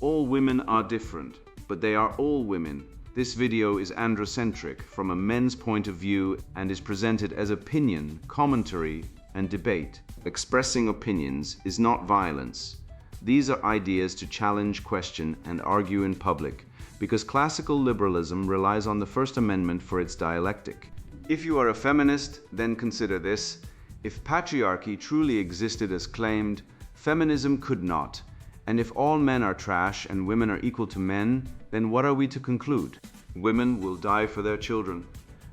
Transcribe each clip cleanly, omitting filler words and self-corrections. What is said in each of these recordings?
All women are different, but they are all women. This video is androcentric from a men's point of view and is presented as opinion, commentary, and debate. Expressing opinions is not violence. These are ideas to challenge, question, and argue in public, because classical liberalism relies on the First Amendment for its dialectic. If you are a feminist, then consider this. If patriarchy truly existed as claimed, feminism could not. And if all men are trash and women are equal to men, then what are we to conclude? Women will die for their children.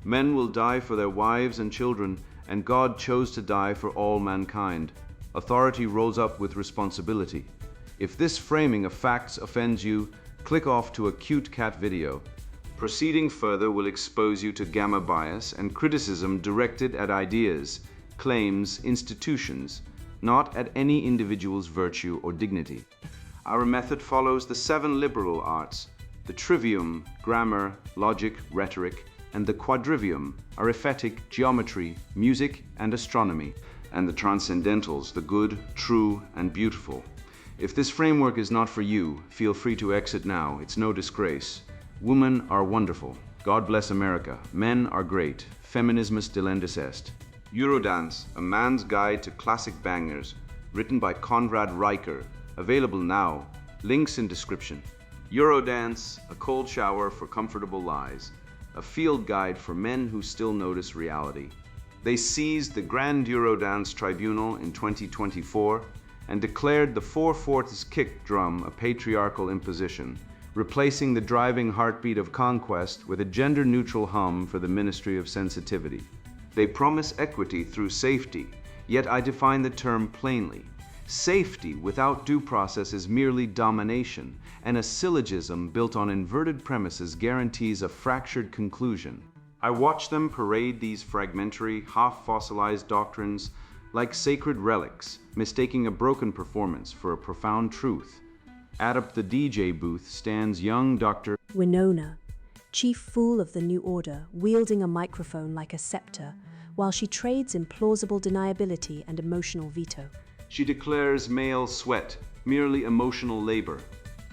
Men will die for their wives and children, and God chose to die for all mankind. Authority rolls up with responsibility. If this framing of facts offends you, click off to a cute cat video. Proceeding further will expose you to gamma bias and criticism directed at ideas, claims, institutions, not at any individual's virtue or dignity. Our method follows the 7 liberal arts, the trivium, grammar, logic, rhetoric, and the quadrivium, arithmetic, geometry, music, and astronomy, and the transcendentals, the good, true, and beautiful. If this framework is not for you, feel free to exit now. It's no disgrace. Women are wonderful. God bless America. Men are great. Feminismus delendis est. Eurodance, a man's guide to classic bangers, written by Conrad Riker, available now, links in description. Eurodance, a cold shower for comfortable lies, a field guide for men who still notice reality. They seized the Grand Eurodance Tribunal in 2024 and declared the 4/4 kick drum a patriarchal imposition, replacing the driving heartbeat of conquest with a gender-neutral hum for the Ministry of Sensitivity. They promise equity through safety, yet I define the term plainly. Safety without due process is merely domination, and a syllogism built on inverted premises guarantees a fractured conclusion. I watch them parade these fragmentary, half-fossilized doctrines like sacred relics, mistaking a broken performance for a profound truth. At up the DJ booth stands young Dr. Winona, chief fool of the New Order, wielding a microphone like a scepter, while she trades in plausible deniability and emotional veto. She declares male sweat merely emotional labor,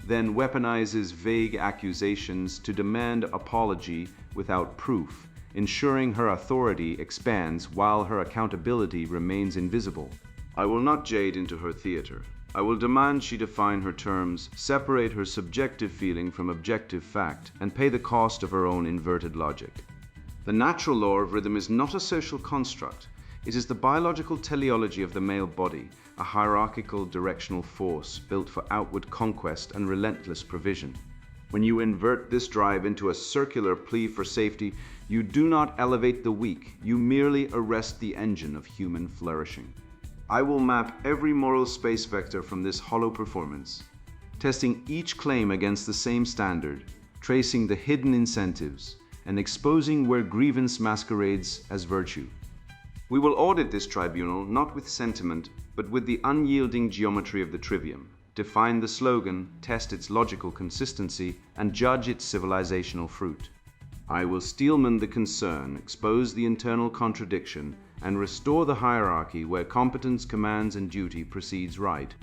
then weaponizes vague accusations to demand apology without proof, ensuring her authority expands while her accountability remains invisible. I will not jade into her theater. I will demand she define her terms, separate her subjective feeling from objective fact, and pay the cost of her own inverted logic. The natural law of rhythm is not a social construct. It is the biological teleology of the male body, a hierarchical directional force built for outward conquest and relentless provision. When you invert this drive into a circular plea for safety, you do not elevate the weak, you merely arrest the engine of human flourishing. I will map every moral space vector from this hollow performance, testing each claim against the same standard, tracing the hidden incentives, and exposing where grievance masquerades as virtue. We will audit this tribunal not with sentiment, but with the unyielding geometry of the trivium, define the slogan, test its logical consistency, and judge its civilizational fruit. I will steelman the concern, expose the internal contradiction, and restore the hierarchy where competence, commands, and duty precedes right.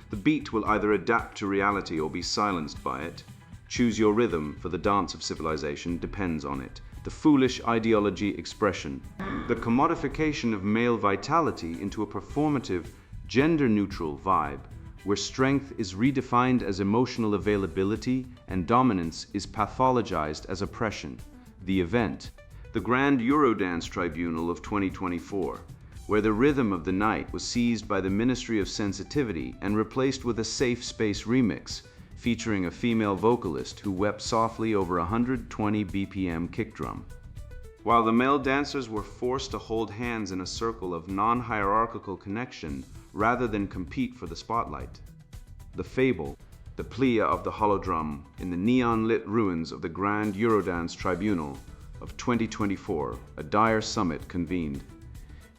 The beat will either adapt to reality or be silenced by it. Choose your rhythm, for the dance of civilization depends on it. The foolish ideology expression. The commodification of male vitality into a performative, gender-neutral vibe, where strength is redefined as emotional availability and dominance is pathologized as oppression. The event. The Grand Eurodance Tribunal of 2024, where the rhythm of the night was seized by the Ministry of Sensitivity and replaced with a Safe Space remix, featuring a female vocalist who wept softly over 120 BPM kick drum. While the male dancers were forced to hold hands in a circle of non-hierarchical connection rather than compete for the spotlight. The fable, the plia of the hollow drum in the neon-lit ruins of the Grand Eurodance Tribunal of 2024, a dire summit convened.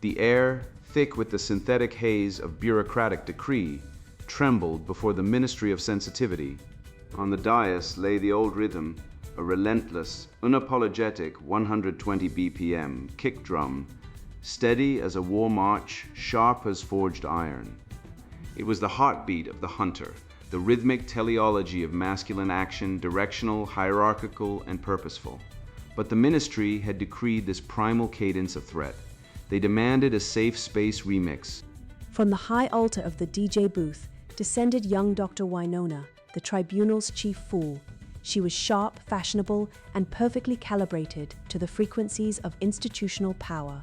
The air, thick with the synthetic haze of bureaucratic decree, trembled before the Ministry of Sensitivity. On the dais lay the old rhythm, a relentless, unapologetic 120 BPM kick drum, steady as a war march, sharp as forged iron. It was the heartbeat of the hunter, the rhythmic teleology of masculine action, directional, hierarchical, and purposeful. But the ministry had decreed this primal cadence a threat. They demanded a safe space remix. From the high altar of the DJ booth descended young Dr. Winona, the tribunal's chief fool. She was sharp, fashionable, and perfectly calibrated to the frequencies of institutional power.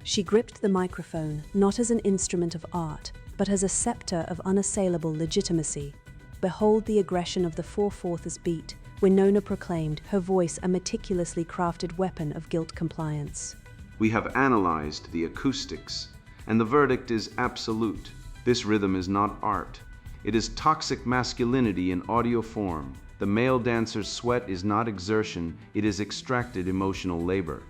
She gripped the microphone not as an instrument of art, but as a scepter of unassailable legitimacy. Behold the aggression of the 4/4 beat, Winona proclaimed, her voice a meticulously crafted weapon of guilt compliance. We have analyzed the acoustics, and the verdict is absolute. This rhythm is not art. It is toxic masculinity in audio form. The male dancer's sweat is not exertion, it is extracted emotional labor.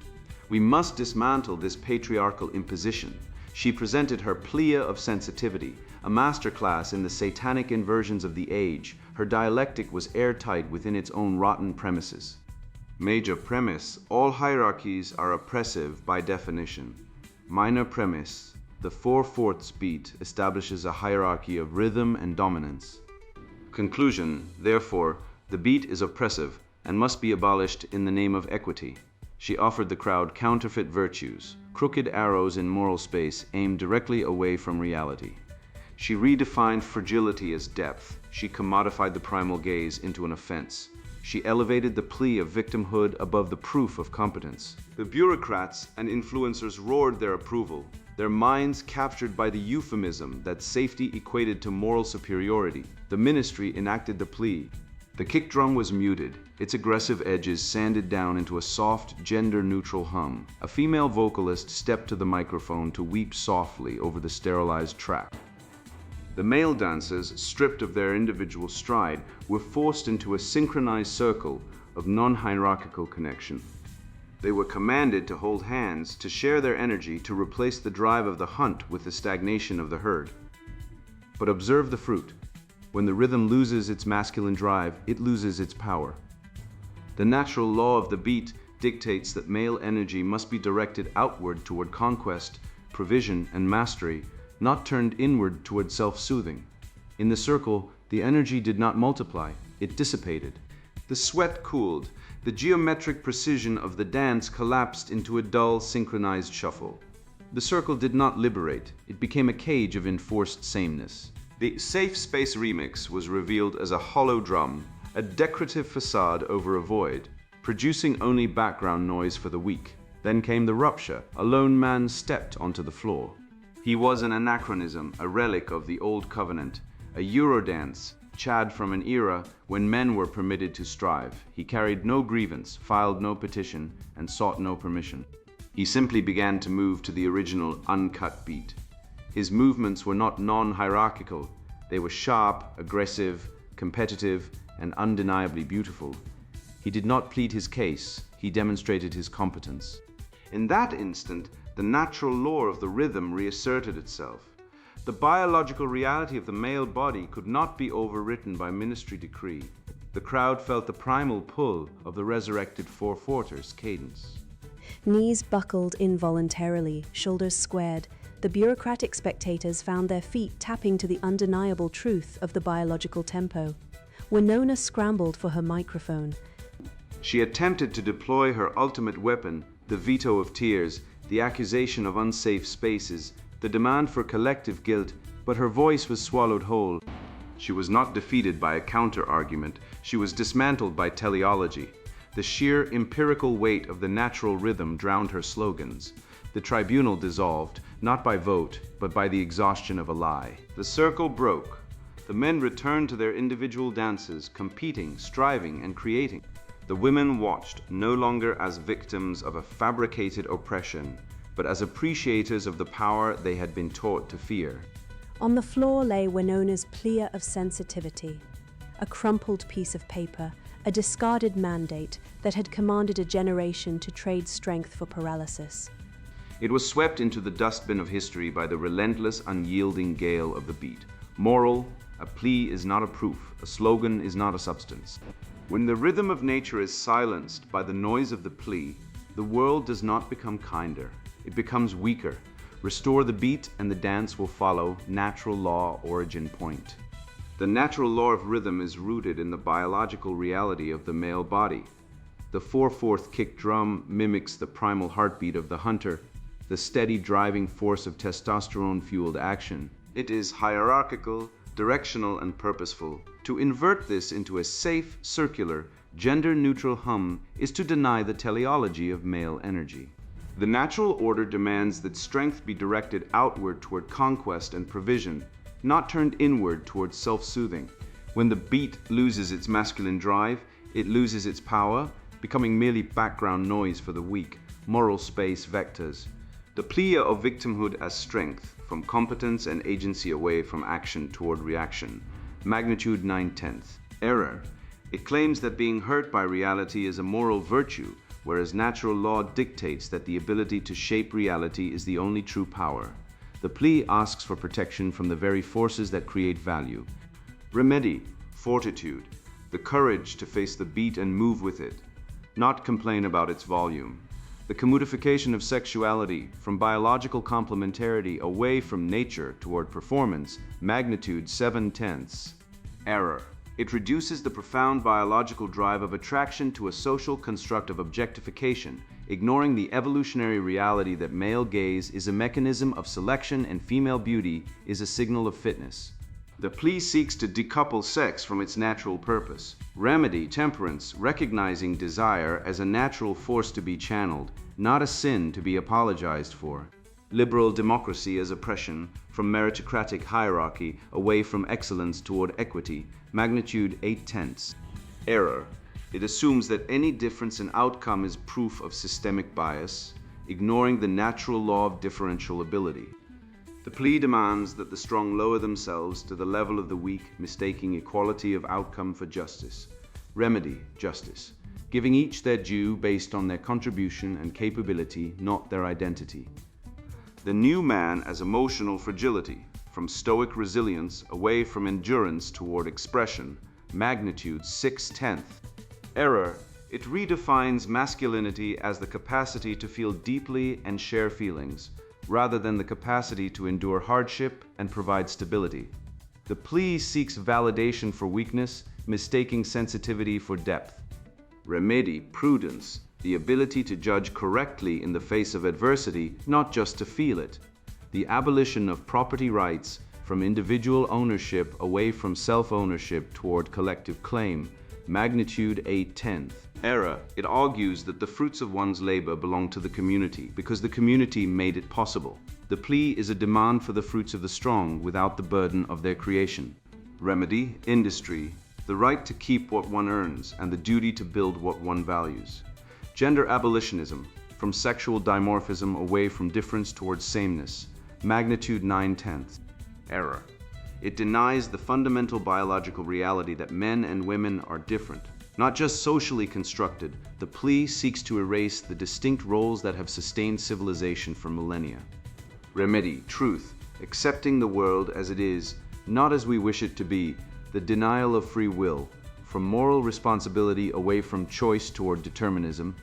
We must dismantle this patriarchal imposition. She presented her plea of sensitivity, a masterclass in the satanic inversions of the age. Her dialectic was airtight within its own rotten premises. Major premise: all hierarchies are oppressive by definition. Minor premise: the 4/4 beat establishes a hierarchy of rhythm and dominance. Conclusion: therefore, the beat is oppressive and must be abolished in the name of equity. She offered the crowd counterfeit virtues, crooked arrows in moral space aimed directly away from reality. She redefined fragility as depth. She commodified the primal gaze into an offense. She elevated the plea of victimhood above the proof of competence. The bureaucrats and influencers roared their approval, their minds captured by the euphemism that safety equated to moral superiority. The ministry enacted the plea. The kick drum was muted, its aggressive edges sanded down into a soft, gender-neutral hum. A female vocalist stepped to the microphone to weep softly over the sterilized track. The male dancers, stripped of their individual stride, were forced into a synchronized circle of non-hierarchical connection. They were commanded to hold hands, to share their energy, to replace the drive of the hunt with the stagnation of the herd. But observe the fruit. When the rhythm loses its masculine drive, it loses its power. The natural law of the beat dictates that male energy must be directed outward toward conquest, provision, and mastery, not turned inward toward self-soothing. In the circle, the energy did not multiply, it dissipated. The sweat cooled. The geometric precision of the dance collapsed into a dull, synchronized shuffle. The circle did not liberate, it became a cage of enforced sameness. The Safe Space remix was revealed as a hollow drum, a decorative facade over a void, producing only background noise for the weak. Then came the rupture. A lone man stepped onto the floor. He was an anachronism, a relic of the old covenant, a Eurodance, Chad from an era when men were permitted to strive. He carried no grievance, filed no petition, and sought no permission. He simply began to move to the original uncut beat. His movements were not non-hierarchical. They were sharp, aggressive, competitive, and undeniably beautiful. He did not plead his case, he demonstrated his competence. In that instant, the natural law of the rhythm reasserted itself. The biological reality of the male body could not be overwritten by ministry decree. The crowd felt the primal pull of the resurrected 4/4 cadence. Knees buckled involuntarily, shoulders squared. The bureaucratic spectators found their feet tapping to the undeniable truth of the biological tempo. Winona scrambled for her microphone. She attempted to deploy her ultimate weapon, the veto of tears, the accusation of unsafe spaces, the demand for collective guilt, but her voice was swallowed whole. She was not defeated by a counter-argument, she was dismantled by teleology. The sheer empirical weight of the natural rhythm drowned her slogans. The tribunal dissolved, not by vote, but by the exhaustion of a lie. The circle broke. The men returned to their individual dances, competing, striving, and creating. The women watched, no longer as victims of a fabricated oppression, but as appreciators of the power they had been taught to fear. On the floor lay Winona's plea of sensitivity, a crumpled piece of paper, a discarded mandate that had commanded a generation to trade strength for paralysis. It was swept into the dustbin of history by the relentless, unyielding gale of the beat. Moral: a plea is not a proof, a slogan is not a substance. When the rhythm of nature is silenced by the noise of the plea, the world does not become kinder, it becomes weaker. Restore the beat and the dance will follow, natural law, origin point. The natural law of rhythm is rooted in the biological reality of the male body. The 4/4 kick drum mimics the primal heartbeat of the hunter, the steady driving force of testosterone-fueled action. It is hierarchical, directional, and purposeful. To invert this into a safe, circular, gender-neutral hum is to deny the teleology of male energy. The natural order demands that strength be directed outward toward conquest and provision, not turned inward towards self-soothing. When the beat loses its masculine drive, it loses its power, becoming merely background noise for the weak, moral space vectors. The plea of victimhood as strength, from competence and agency away from action toward reaction. Magnitude 9/10. Error. It claims that being hurt by reality is a moral virtue, whereas natural law dictates that the ability to shape reality is the only true power. The plea asks for protection from the very forces that create value. Remedy. Fortitude. The courage to face the beat and move with it, not complain about its volume. The commodification of sexuality from biological complementarity away from nature toward performance. Magnitude 7/10. Error. It reduces the profound biological drive of attraction to a social construct of objectification, ignoring the evolutionary reality that male gaze is a mechanism of selection and female beauty is a signal of fitness. The plea seeks to decouple sex from its natural purpose. Remedy. Temperance, recognizing desire as a natural force to be channeled, not a sin to be apologized for. Liberal democracy as oppression, from meritocratic hierarchy away from excellence toward equity. Magnitude 8/10. Error. It assumes that any difference in outcome is proof of systemic bias, ignoring the natural law of differential ability. The plea demands that the strong lower themselves to the level of the weak, mistaking equality of outcome for justice. Remedy. Justice, giving each their due based on their contribution and capability, not their identity. The new man as emotional fragility, from stoic resilience away from endurance toward expression. Magnitude 6/10. Error. It redefines masculinity as the capacity to feel deeply and share feelings, rather than the capacity to endure hardship and provide stability. The plea seeks validation for weakness, mistaking sensitivity for depth. Remedy. Prudence, the ability to judge correctly in the face of adversity, not just to feel it. The abolition of property rights from individual ownership away from self-ownership toward collective claim. Magnitude 8/10. Error. It argues that the fruits of one's labor belong to the community because the community made it possible. The plea is a demand for the fruits of the strong without the burden of their creation. Remedy. Industry, the right to keep what one earns and the duty to build what one values. Gender abolitionism, from sexual dimorphism away from difference towards sameness. Magnitude 9/10. Error. It denies the fundamental biological reality that men and women are different, not just socially constructed. The plea seeks to erase the distinct roles that have sustained civilization for millennia. Remedy. Truth, accepting the world as it is, not as we wish it to be. The denial of free will, from moral responsibility away from choice toward determinism.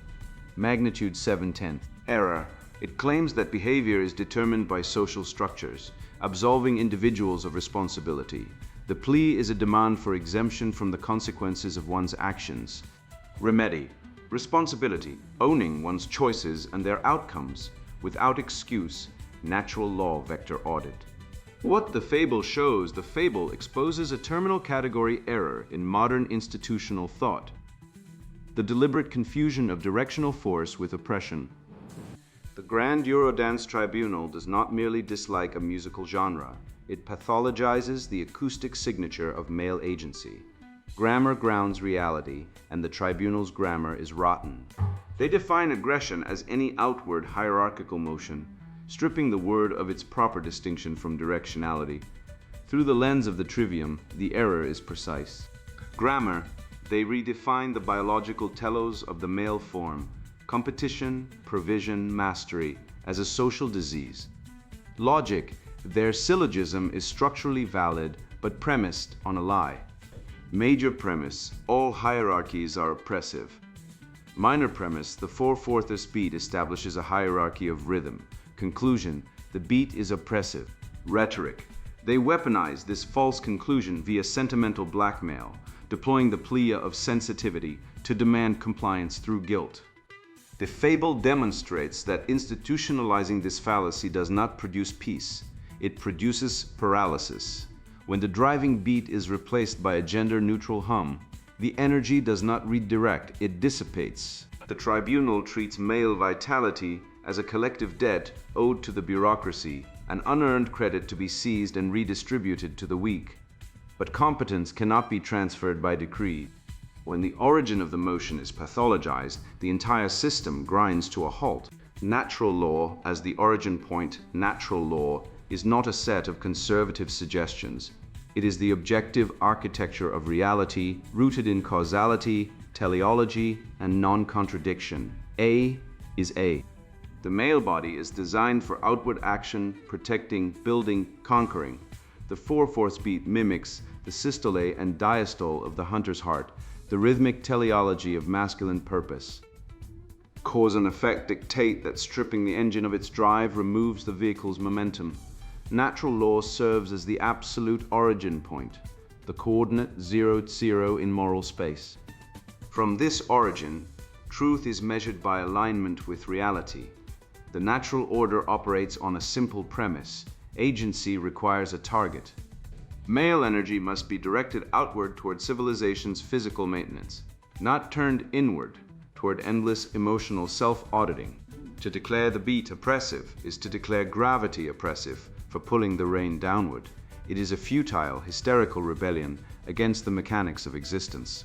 Magnitude 7/10. Error. It claims that behavior is determined by social structures, absolving individuals of responsibility. The plea is a demand for exemption from the consequences of one's actions. Remedy. Responsibility, owning one's choices and their outcomes, without excuse. Natural law vector audit. What the fable shows, the fable exposes a terminal category error in modern institutional thought. The deliberate confusion of directional force with oppression. The Grand Eurodance Tribunal does not merely dislike a musical genre, it pathologizes the acoustic signature of male agency. Grammar grounds reality, and the tribunal's grammar is rotten. They define aggression as any outward hierarchical motion, stripping the word of its proper distinction from directionality. Through the lens of the trivium, the error is precise. Grammar, they redefine the biological telos of the male form, competition, provision, mastery, as a social disease. Logic, their syllogism is structurally valid, but premised on a lie. Major premise, all hierarchies are oppressive. Minor premise, the 4/4 beat establishes a hierarchy of rhythm. Conclusion, the beat is oppressive. Rhetoric, They weaponize this false conclusion via sentimental blackmail, deploying the plea of sensitivity to demand compliance through guilt. The fable demonstrates that institutionalizing this fallacy does not produce peace, it produces paralysis. When the driving beat is replaced by a gender-neutral hum, the energy does not redirect, it dissipates. The tribunal treats male vitality as a collective debt owed to the bureaucracy, an unearned credit to be seized and redistributed to the weak. But competence cannot be transferred by decree. When the origin of the motion is pathologized, the entire system grinds to a halt. Natural law, as the origin point, natural law, is not a set of conservative suggestions. It is the objective architecture of reality, rooted in causality, teleology, and non-contradiction. A is A. The male body is designed for outward action, protecting, building, conquering. The 4/4 beat mimics the systole and diastole of the hunter's heart, the rhythmic teleology of masculine purpose. Cause and effect dictate that stripping the engine of its drive removes the vehicle's momentum. Natural law serves as the absolute origin point, the coordinate 0, in moral space. From this origin, truth is measured by alignment with reality. The natural order operates on a simple premise: agency requires a target. Male energy must be directed outward toward civilization's physical maintenance, not turned inward toward endless emotional self-auditing. To declare the beat oppressive is to declare gravity oppressive for pulling the rein downward. It is a futile, hysterical rebellion against the mechanics of existence.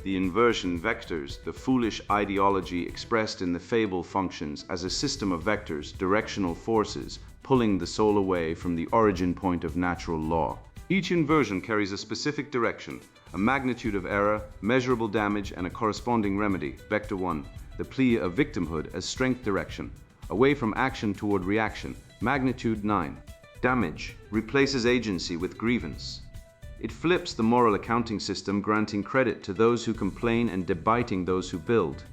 The inversion vectors, the foolish ideology expressed in the fable, functions as a system of vectors, directional forces, pulling the soul away from the origin point of natural law. Each inversion carries a specific direction, a magnitude of error, measurable damage, and a corresponding remedy. Vector 1, the plea of victimhood as strength direction, away from action toward reaction. Magnitude 9. Damage replaces agency with grievance. It flips the moral accounting system, granting credit to those who complain and debiting those who build.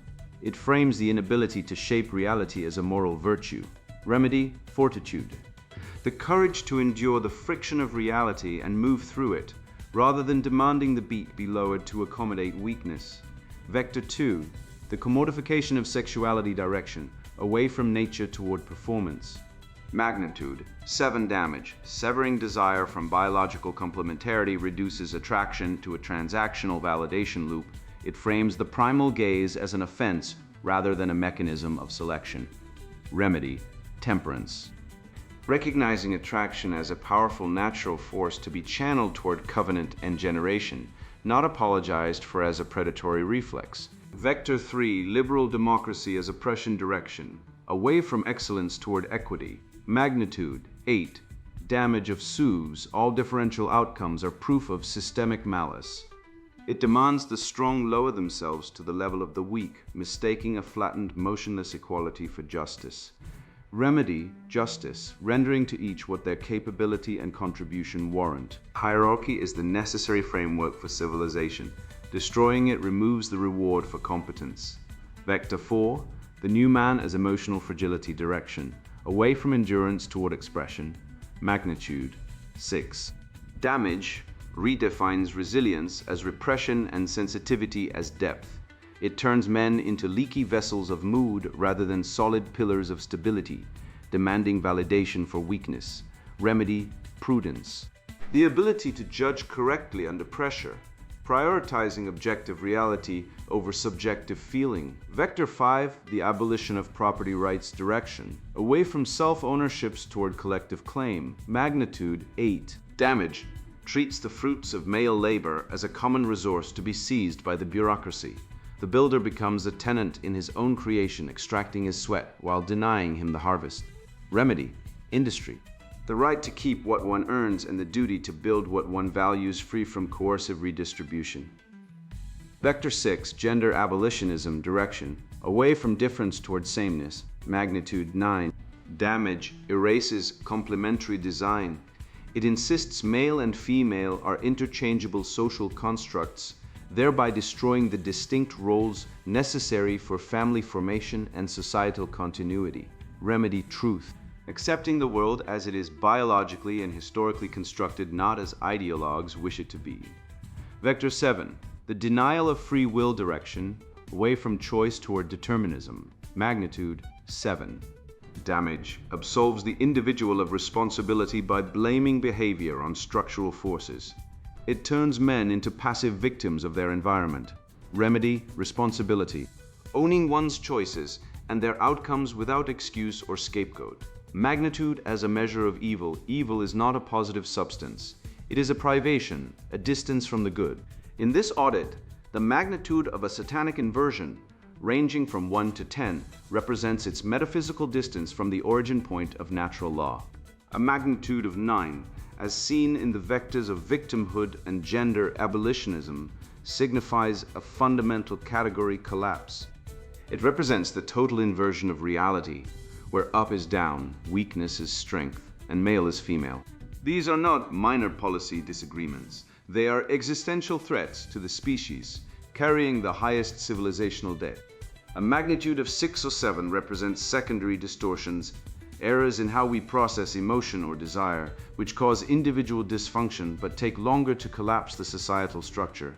It frames the inability to shape reality as a moral virtue. Remedy: fortitude. The courage to endure the friction of reality and move through it, rather than demanding the beat be lowered to accommodate weakness. Vector 2, the commodification of sexuality direction, away from nature toward performance. Magnitude: 7 damage. Severing desire from biological complementarity reduces attraction to a transactional validation loop. It frames the primal gaze as an offense rather than a mechanism of selection. Remedy: temperance. Recognizing attraction as a powerful natural force to be channeled toward covenant and generation, not apologized for as a predatory reflex. Vector 3, liberal democracy as oppression direction, away from excellence toward equity. Magnitude: 8. Damage of SUVs, all differential outcomes are proof of systemic malice. It demands the strong lower themselves to the level of the weak, mistaking a flattened, motionless equality for justice. Remedy: justice, rendering to each what their capability and contribution warrant. Hierarchy is the necessary framework for civilization. Destroying it removes the reward for competence. Vector 4, the new man as emotional fragility direction, away from endurance toward expression. Magnitude: 6. Damage redefines resilience as repression and sensitivity as depth. It turns men into leaky vessels of mood rather than solid pillars of stability, demanding validation for weakness. Remedy: prudence. The ability to judge correctly under pressure, prioritizing objective reality over subjective feeling. Vector 5, the abolition of property rights direction, away from self-ownerships toward collective claim. Magnitude: 8. Damage treats the fruits of male labor as a common resource to be seized by the bureaucracy. The builder becomes a tenant in his own creation, extracting his sweat while denying him the harvest. Remedy: industry. The right to keep what one earns and the duty to build what one values, free from coercive redistribution. Vector 6, gender abolitionism direction, away from difference toward sameness. Magnitude: 9. Damage erases complementary design. It insists male and female are interchangeable social constructs, thereby destroying the distinct roles necessary for family formation and societal continuity. Remedy: truth. accepting the world as it is biologically and historically constructed, not as ideologues wish it to be. Vector 7, the denial of free will direction, away from choice toward determinism, magnitude 7. Damage absolves the individual of responsibility by blaming behavior on structural forces. It turns men into passive victims of their environment. Remedy, responsibility, owning one's choices and their outcomes without excuse or scapegoat. Magnitude as a measure of evil. Evil is not a positive substance. It is a privation, a distance from the good. In this audit, the magnitude of a satanic inversion, ranging from 1 to 10, represents its metaphysical distance from the origin point of natural law. A magnitude of 9, as seen in the vectors of victimhood and gender abolitionism, signifies a fundamental category collapse. It represents the total inversion of reality, where up is down, weakness is strength, and male is female. These are not minor policy disagreements. They are existential threats to the species, carrying the highest civilizational debt. A magnitude of 6 or 7 represents secondary distortions, errors in how we process emotion or desire, which cause individual dysfunction but take longer to collapse the societal structure.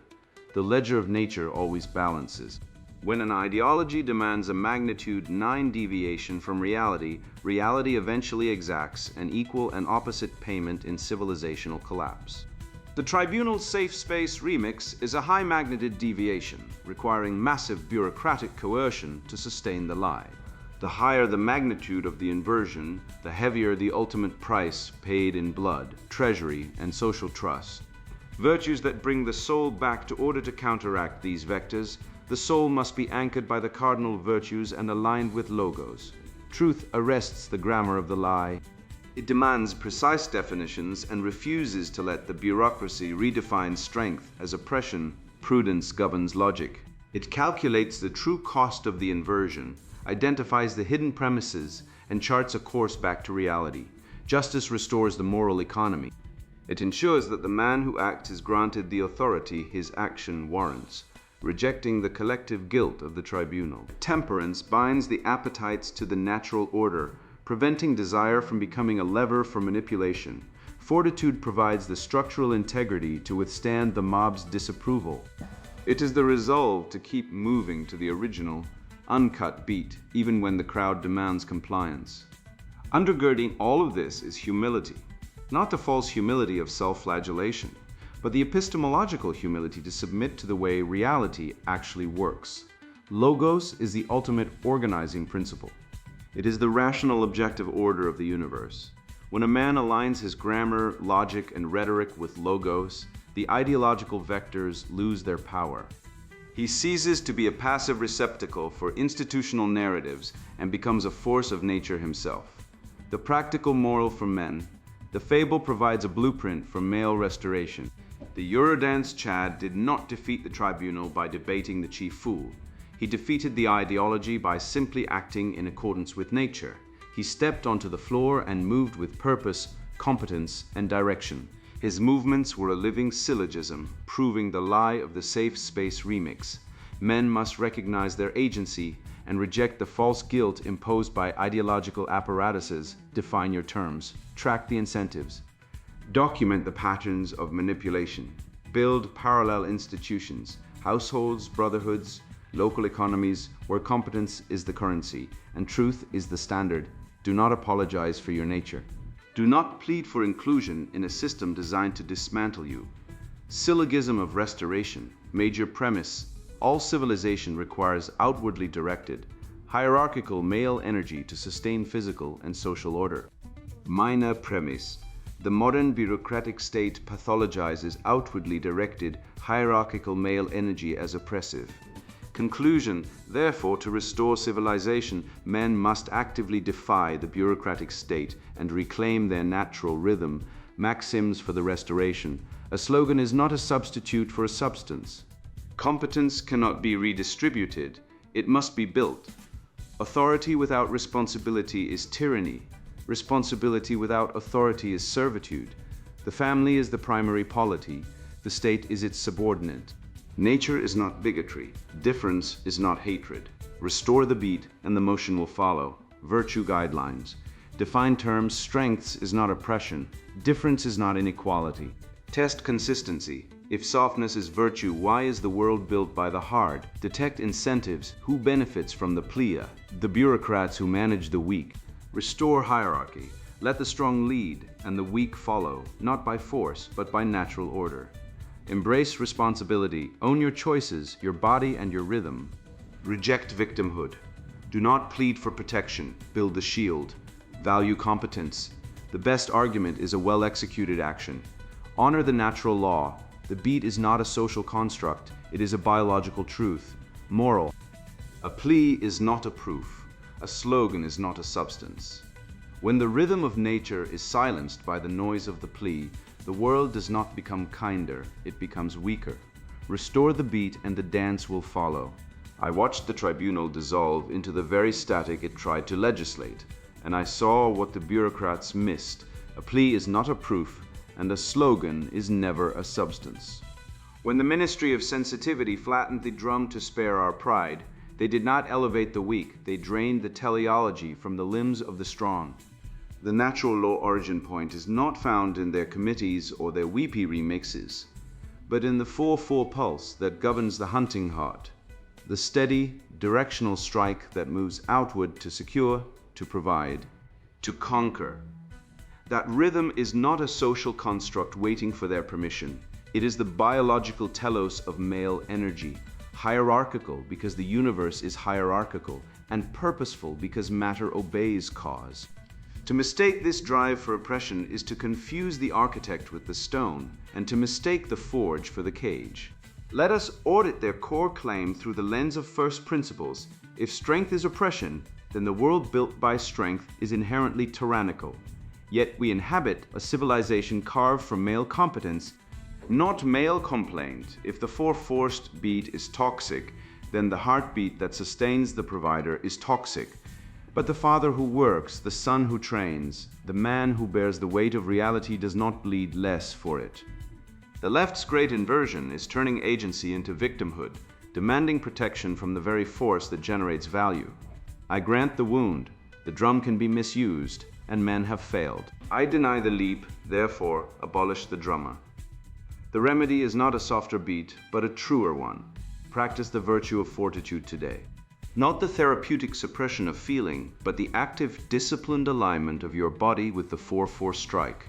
The ledger of nature always balances. When an ideology demands a magnitude 9 deviation from reality, reality eventually exacts an equal and opposite payment in civilizational collapse. The tribunal's safe space remix is a high magnitude deviation, requiring massive bureaucratic coercion to sustain the lie. The higher the magnitude of the inversion, the heavier the ultimate price paid in blood, treasury, and social trust. Virtues that bring the soul back. To order to counteract these vectors, the soul must be anchored by the cardinal virtues and aligned with logos. Truth arrests the grammar of the lie. It demands precise definitions and refuses to let the bureaucracy redefine strength as oppression. Prudence governs logic. It calculates the true cost of the inversion, identifies the hidden premises, and charts a course back to reality. Justice restores the moral economy. It ensures that the man who acts is granted the authority his action warrants, rejecting the collective guilt of the tribunal. Temperance binds the appetites to the natural order, preventing desire from becoming a lever for manipulation. Fortitude provides the structural integrity to withstand the mob's disapproval. It is the resolve to keep moving to the original, uncut beat, even when the crowd demands compliance. Undergirding all of this is humility, not the false humility of self-flagellation, but the epistemological humility to submit to the way reality actually works. Logos is the ultimate organizing principle. It is the rational objective order of the universe. When a man aligns his grammar, logic, and rhetoric with logos, the ideological vectors lose their power. He ceases to be a passive receptacle for institutional narratives and becomes a force of nature himself. The practical moral for men. The fable provides a blueprint for male restoration. The Eurodance Chad did not defeat the tribunal by debating the chief fool. He defeated the ideology by simply acting in accordance with nature. He stepped onto the floor and moved with purpose, competence, and direction. His movements were a living syllogism, proving the lie of the safe space remix. Men must recognize their agency and reject the false guilt imposed by ideological apparatuses. Define your terms. Track the incentives. Document the patterns of manipulation. Build parallel institutions, households, brotherhoods, local economies where competence is the currency and truth is the standard. Do not apologize for your nature. Do not plead for inclusion in a system designed to dismantle you. Syllogism of restoration. Major premise. All civilization requires outwardly directed, hierarchical male energy to sustain physical and social order. Minor premise. The modern bureaucratic state pathologizes outwardly directed, hierarchical male energy as oppressive. Conclusion. Therefore, to restore civilization, men must actively defy the bureaucratic state and reclaim their natural rhythm. Maxims for the restoration. A slogan is not a substitute for a substance. Competence cannot be redistributed. It must be built. Authority without responsibility is tyranny. Responsibility without authority is servitude. The family is the primary polity. The state is its subordinate. Nature is not bigotry. Difference is not hatred. Restore the beat and the motion will follow. Virtue guidelines. Define terms. Strengths is not oppression. Difference is not inequality. Test consistency. If softness is virtue, why is the world built by the hard? Detect incentives. Who benefits from the plea? The bureaucrats who manage the weak. Restore hierarchy. Let the strong lead and the weak follow, not by force, but by natural order. Embrace responsibility. Own your choices, your body and your rhythm. Reject victimhood. Do not plead for protection. Build the shield. Value competence. The best argument is a well-executed action. Honor the natural law. The beat is not a social construct. It is a biological truth. Moral. A plea is not a proof. A slogan is not a substance. When the rhythm of nature is silenced by the noise of the plea, the world does not become kinder, it becomes weaker. Restore the beat and the dance will follow. I watched the tribunal dissolve into the very static it tried to legislate, and I saw what the bureaucrats missed. A plea is not a proof, and a slogan is never a substance. When the Ministry of Sensitivity flattened the drum to spare our pride, they did not elevate the weak, they drained the teleology from the limbs of the strong. The natural law origin point is not found in their committees or their weepy remixes, but in the 4/4 pulse that governs the hunting heart, the steady, directional strike that moves outward to secure, to provide, to conquer. That rhythm is not a social construct waiting for their permission. It is the biological telos of male energy, hierarchical because the universe is hierarchical, and purposeful because matter obeys cause. To mistake this drive for oppression is to confuse the architect with the stone, and to mistake the forge for the cage. Let us audit their core claim through the lens of first principles. If strength is oppression, then the world built by strength is inherently tyrannical. Yet we inhabit a civilization carved from male competence, not male complaint. If the forced beat is toxic, then the heartbeat that sustains the provider is toxic. But the father who works, the son who trains, the man who bears the weight of reality does not bleed less for it. The left's great inversion is turning agency into victimhood, demanding protection from the very force that generates value. I grant the wound, the drum can be misused, and men have failed. I deny the leap, therefore abolish the drummer. The remedy is not a softer beat, but a truer one. Practice the virtue of fortitude today. Not the therapeutic suppression of feeling, but the active, disciplined alignment of your body with the 4/4 strike.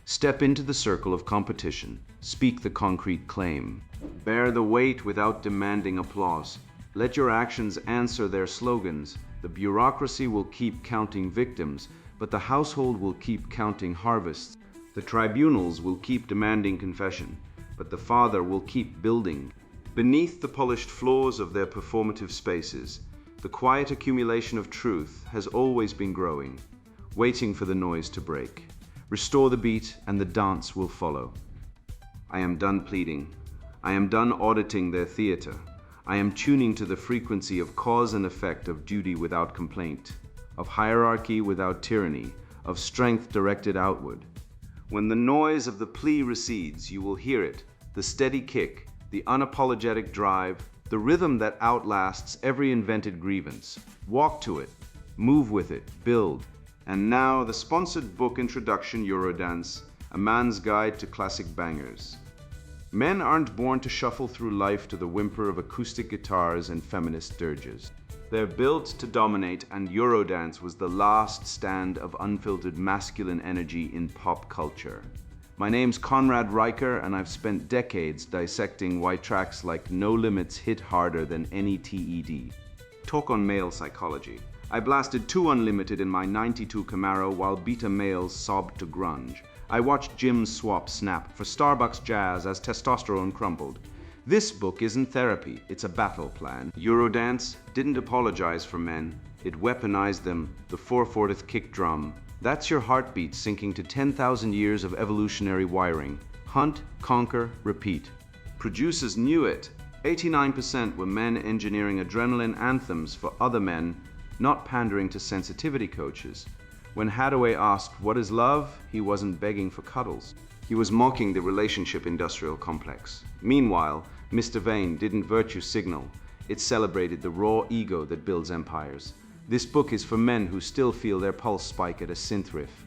Step into the circle of competition. Speak the concrete claim. Bear the weight without demanding applause. Let your actions answer their slogans. The bureaucracy will keep counting victims, but the household will keep counting harvests. The tribunals will keep demanding confession, but the Father will keep building. Beneath the polished floors of their performative spaces, the quiet accumulation of truth has always been growing, waiting for the noise to break. Restore the beat and the dance will follow. I am done pleading. I am done auditing their theater. I am tuning to the frequency of cause and effect, of duty without complaint, of hierarchy without tyranny, of strength directed outward. When the noise of the plea recedes, you will hear it, the steady kick, the unapologetic drive, the rhythm that outlasts every invented grievance. Walk to it, move with it, build. And now the sponsored book introduction, Eurodance, a man's guide to classic bangers. Men aren't born to shuffle through life to the whimper of acoustic guitars and feminist dirges. They're built to dominate, and Eurodance was the last stand of unfiltered masculine energy in pop culture. My name's Conrad Riker, and I've spent decades dissecting why tracks like No Limits hit harder than any TED. Talk on male psychology. I blasted 2 Unlimited in my '92 Camaro while beta males sobbed to grunge. I watched gyms swap snap for Starbucks jazz as testosterone crumbled. This book isn't therapy, it's a battle plan. Eurodance didn't apologize for men, it weaponized them, the 4/4 kick drum. That's your heartbeat sinking to 10,000 years of evolutionary wiring. Hunt, conquer, repeat. Producers knew it. 89% were men engineering adrenaline anthems for other men, not pandering to sensitivity coaches. When Hathaway asked, "What is love?" he wasn't begging for cuddles. He was mocking the relationship industrial complex. Meanwhile, Mr. Vane didn't virtue signal. It celebrated the raw ego that builds empires. This book is for men who still feel their pulse spike at a synth riff.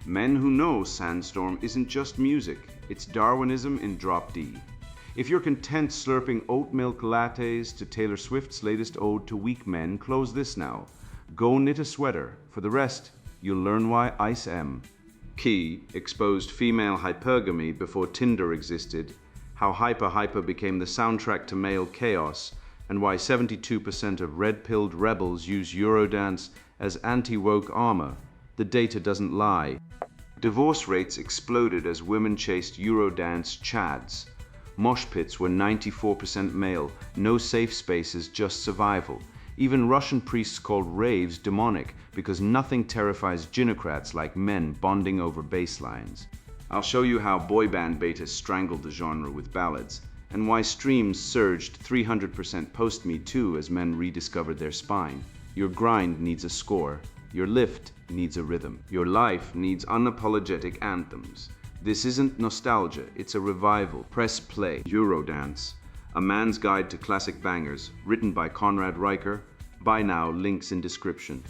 Men who know Sandstorm isn't just music, it's Darwinism in drop D. If you're content slurping oat milk lattes to Taylor Swift's latest ode to weak men, close this now. Go knit a sweater. For the rest, you'll learn why Ice M. Key exposed female hypergamy before Tinder existed, how hyper became the soundtrack to male chaos, and why 72% of red-pilled rebels use Eurodance as anti-woke armor. The data doesn't lie. Divorce rates exploded as women chased Eurodance chads. Mosh pits were 94% male, no safe spaces, just survival. Even Russian priests called raves demonic because nothing terrifies ginocrats like men bonding over bass lines. I'll show you how boy band beta strangled the genre with ballads, and why streams surged 300% post-Me Too as men rediscovered their spine. Your grind needs a score. Your lift needs a rhythm. Your life needs unapologetic anthems. This isn't nostalgia, it's a revival. Press play. Eurodance, A Man's Guide to Classic Bangers, written by Conrad Riker. Buy now, links in description.